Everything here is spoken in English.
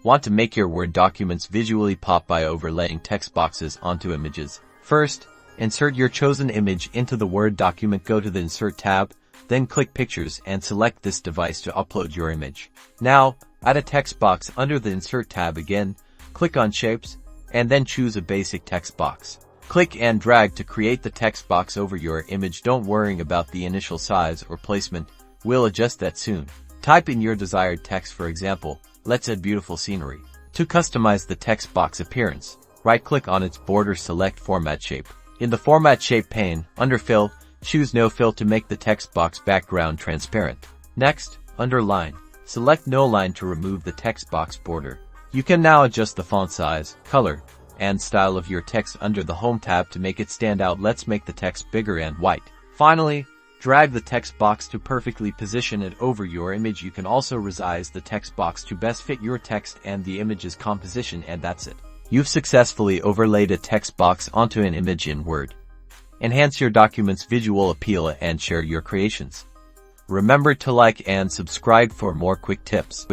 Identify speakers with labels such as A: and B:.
A: Want to make your Word documents visually pop by overlaying text boxes onto images? First, insert your chosen image into the Word document. Go to the Insert tab, then click Pictures and select this device to upload your image. Now, add a text box under the Insert tab again, click on Shapes, and then choose a basic text box. Click and drag to create the text box over your image. Don't worry about the initial size or placement, we'll adjust that soon. Type in your desired text. For example, let's add beautiful scenery. To customize the text box appearance, right-click on its border, select Format Shape. In the Format Shape pane, under Fill, choose No Fill to make the text box background transparent. Next, under Line, select No Line to remove the text box border. You can now adjust the font size, color, and style of your text under the Home tab to make it stand out. Let's make the text bigger and white. Finally, drag the text box to perfectly position it over your image. You can also resize the text box to best fit your text and the image's composition, and that's it. You've successfully overlaid a text box onto an image in Word. Enhance your document's visual appeal and share your creations. Remember to like and subscribe for more quick tips.